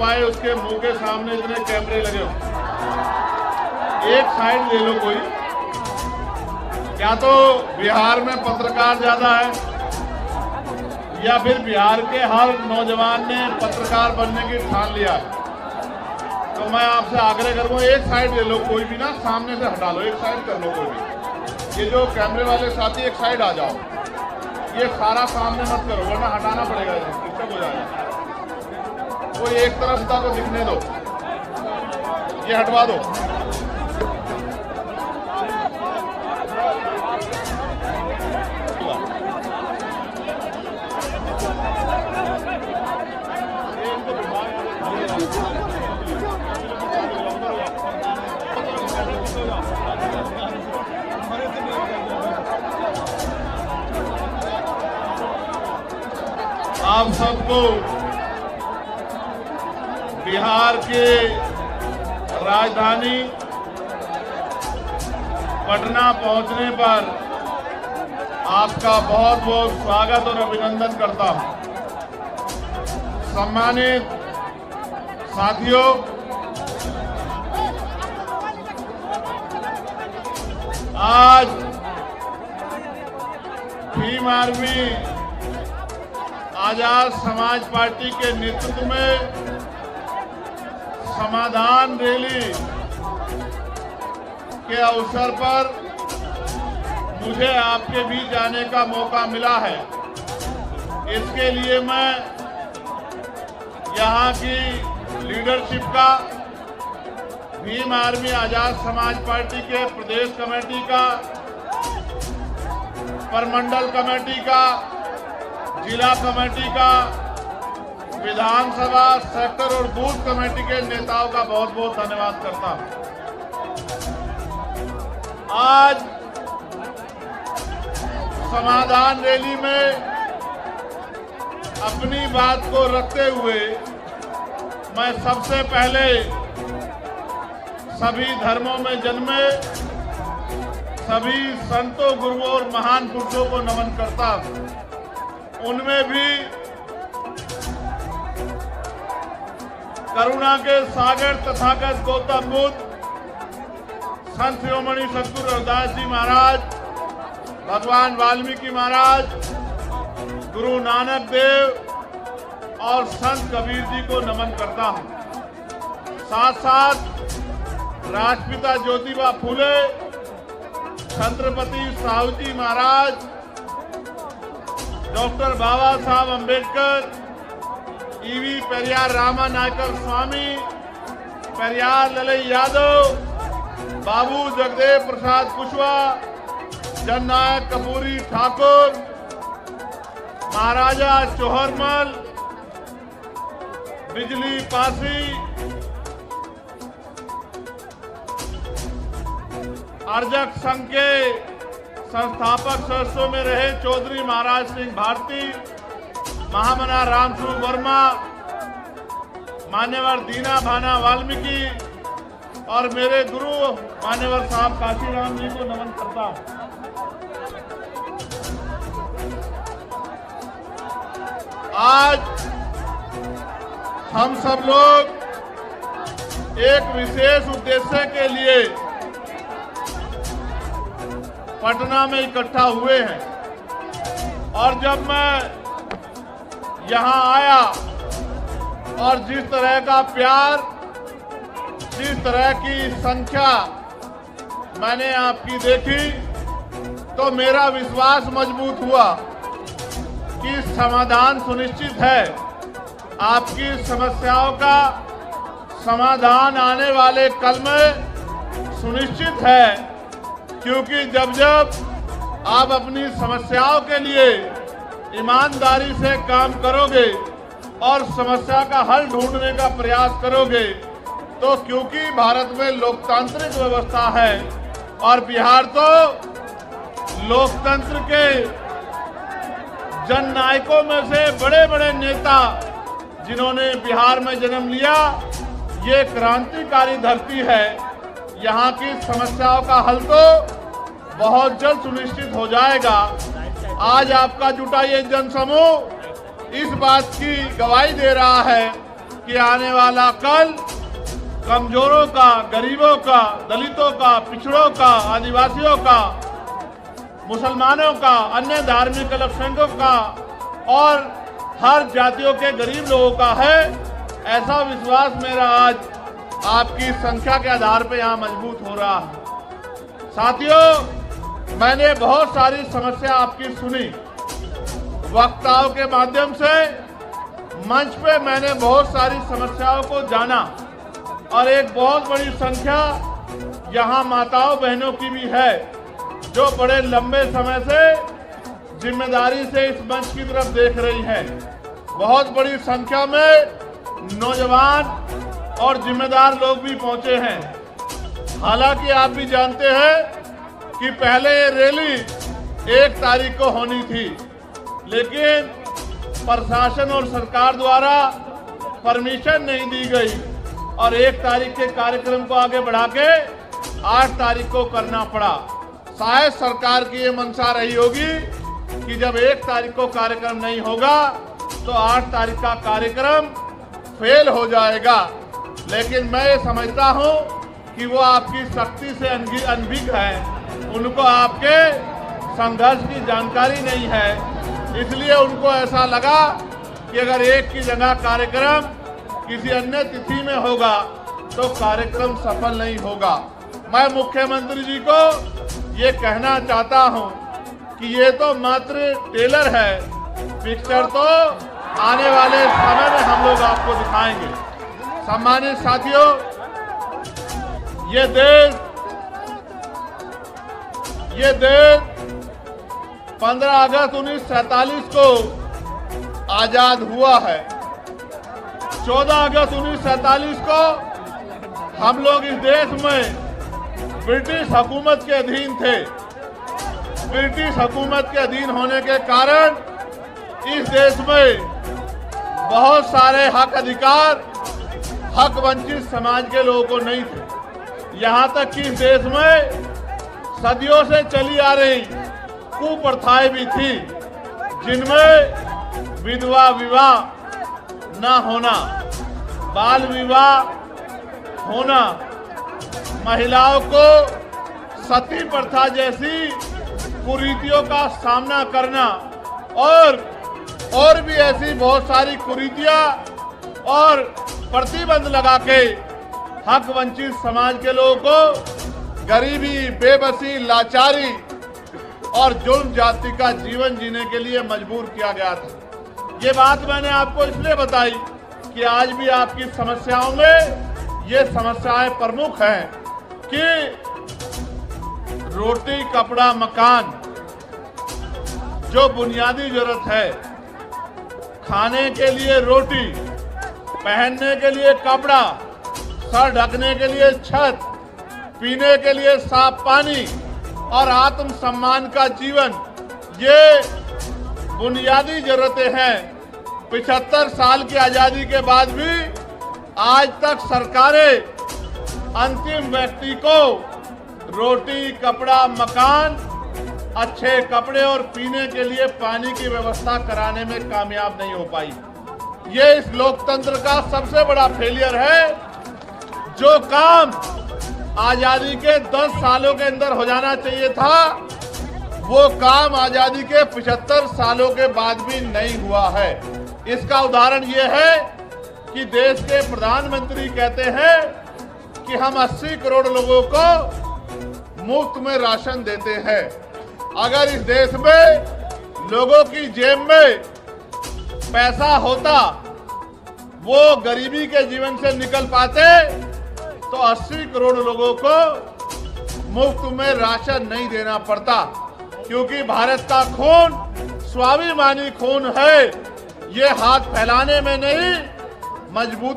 पाए उसके मुंह के सामने इतने कैमरे लगे हो। एक साइड ले लो कोई। या तो बिहार में पत्रकार ज्यादा है या फिर बिहार के हर नौजवान ने पत्रकार बनने की ठान लिया है। तो मैं आपसे आग्रह करूंगा, एक साइड ले लो कोई भी ना, सामने से हटा लो, एक साइड कर लो कोई भी। ये जो कैमरे वाले साथी एक साइड आ जाओ, ये सारा सामने मत करो वरना हटाना पड़ेगा, डिस्टर्ब हो जाएगा। कोई एक तरफ था तो दिखने दो, ये हटवा दो। आप सबको बिहार के राजधानी पटना पहुंचने पर आपका बहुत बहुत स्वागत और अभिनंदन करता हूं। सम्मानित साथियों, आज भीम आर्मी आजाद समाज पार्टी के नेतृत्व में समाधान रैली के अवसर पर मुझे आपके बीच आने का मौका मिला है। इसके लिए मैं यहाँ की लीडरशिप का, भीम आर्मी आजाद समाज पार्टी के प्रदेश कमेटी का, परमंडल कमेटी का, जिला कमेटी का, विधानसभा सेक्टर और बूथ कमेटी के नेताओं का बहुत बहुत धन्यवाद करता हूं। आज समाधान रैली में अपनी बात को रखते हुए मैं सबसे पहले सभी धर्मों में जन्मे सभी संतों, गुरुओं और महान पुरुषों को नमन करता हूं। उनमें भी करुणा के सागर तथागत गौतम बुद्ध, संत शिरोमणि सद्गुरु रविदास जी महाराज, भगवान वाल्मीकि महाराज, गुरु नानक देव और संत कबीर जी को नमन करता हूं। साथ साथ राष्ट्रपिता ज्योतिबा फूले, छत्रपति साहू जी महाराज, डॉक्टर बाबा साहब अम्बेडकर, ईवी पेरियार रामा नायकर स्वामी, पेरियार ललई यादव, बाबू जगदेव प्रसाद कुशवाहा, जननायक कपूरी ठाकुर, महाराजा चौहरमल, बिजली पासी, अर्जक संघ के संस्थापक सदस्यों में रहे चौधरी महाराज सिंह भारती, महामना रामस्वरूप वर्मा, मान्यवर दीना भाना वाल्मीकि और मेरे गुरु मान्यवर साहब काशीराम जी को नमन करता हूं। आज हम सब लोग एक विशेष उद्देश्य के लिए पटना में इकट्ठा हुए हैं और जब मैं यहां आया और जिस तरह का प्यार, जिस तरह की संख्या मैंने आपकी देखी तो मेरा विश्वास मजबूत हुआ कि समाधान सुनिश्चित है। आपकी समस्याओं का समाधान आने वाले कल में सुनिश्चित है, क्योंकि जब जब आप अपनी समस्याओं के लिए ईमानदारी से काम करोगे और समस्या का हल ढूंढने का प्रयास करोगे तो क्योंकि भारत में लोकतांत्रिक व्यवस्था है और बिहार तो लोकतंत्र के जननायकों में से बड़े बड़े नेता जिन्होंने बिहार में जन्म लिया, ये क्रांतिकारी धरती है। यहाँ की समस्याओं का हल तो बहुत जल्द सुनिश्चित हो जाएगा। आज आपका जुटा ये जनसमूह इस बात की गवाही दे रहा है कि आने वाला कल कमजोरों का, गरीबों का, दलितों का, पिछड़ों का, आदिवासियों का, मुसलमानों का, अन्य धार्मिक अल्पसंख्यकों का और हर जातियों के गरीब लोगों का है। ऐसा विश्वास मेरा आज आपकी संख्या के आधार पर यहाँ मजबूत हो रहा है। साथियों, मैंने बहुत सारी समस्या आपकी सुनी, वक्ताओं के माध्यम से मंच पे मैंने बहुत सारी समस्याओं को जाना और एक बहुत बड़ी संख्या यहाँ माताओं बहनों की भी है जो बड़े लंबे समय से जिम्मेदारी से इस मंच की तरफ देख रही है। बहुत बड़ी संख्या में नौजवान और जिम्मेदार लोग भी पहुंचे हैं। हालांकि आप भी जानते हैं कि पहले ये रैली 1 तारीख को होनी थी, लेकिन प्रशासन और सरकार द्वारा परमिशन नहीं दी गई और 1 तारीख के कार्यक्रम को आगे बढ़ा के 8 तारीख को करना पड़ा। शायद सरकार की ये मंशा रही होगी कि जब 1 तारीख को कार्यक्रम नहीं होगा तो 8 तारीख का कार्यक्रम फेल हो जाएगा। लेकिन मैं ये समझता हूँ कि वो आपकी शक्ति से अनभिज्ञ है, उनको आपके संघर्ष की जानकारी नहीं है, इसलिए उनको ऐसा लगा कि अगर 1 की जगह कार्यक्रम किसी अन्य तिथि में होगा तो कार्यक्रम सफल नहीं होगा। मैं मुख्यमंत्री जी को ये कहना चाहता हूँ कि ये तो मात्र टेलर है, पिक्चर तो आने वाले समय में हम लोग आपको दिखाएंगे। सम्मानित साथियों, ये देश 15 अगस्त 1947 को आजाद हुआ है। 14 अगस्त 1947 को हम लोग इस देश में ब्रिटिश हुकूमत के अधीन थे। ब्रिटिश हुकूमत के अधीन होने के कारण इस देश में बहुत सारे हक अधिकार हक वंचित समाज के लोगों को नहीं थे। यहाँ तक कि इस देश में सदियों से चली आ रही कुप्रथाएं भी थी, जिनमें विधवा विवाह न होना, बाल विवाह होना, महिलाओं को सती प्रथा जैसी कुरीतियों का सामना करना और भी ऐसी बहुत सारी कुरीतियां और प्रतिबंध लगा के हक वंचित समाज के लोगों को गरीबी, बेबसी, लाचारी और जुल्म जाति का जीवन जीने के लिए मजबूर किया गया था। ये बात मैंने आपको इसलिए बताई कि आज भी आपकी समस्याओं में ये समस्याएं प्रमुख हैं कि रोटी, कपड़ा, मकान जो बुनियादी जरूरत है, खाने के लिए रोटी, पहनने के लिए कपड़ा, सर ढकने के लिए छत, पीने के लिए साफ पानी और आत्म सम्मान का जीवन, ये बुनियादी जरूरतें हैं। 75 साल की आजादी के बाद भी आज तक सरकारें अंतिम व्यक्ति को रोटी, कपड़ा, मकान, अच्छे कपड़े और पीने के लिए पानी की व्यवस्था कराने में कामयाब नहीं हो पाई। ये इस लोकतंत्र का सबसे बड़ा फेलियर है। जो काम आजादी के 10 सालों के अंदर हो जाना चाहिए था, वो काम आजादी के 75 सालों के बाद भी नहीं हुआ है। इसका उदाहरण ये है कि देश के प्रधानमंत्री कहते हैं कि हम 80 करोड़ लोगों को मुफ्त में राशन देते हैं। अगर इस देश में लोगों की जेब में पैसा होता, वो गरीबी के जीवन से निकल पाते, तो 80 करोड़ लोगों को मुफ्त में राशन नहीं देना पड़ता। क्योंकि भारत का खून स्वाभिमानी खून है। ये हाथ फैलाने में नहीं, मजबूती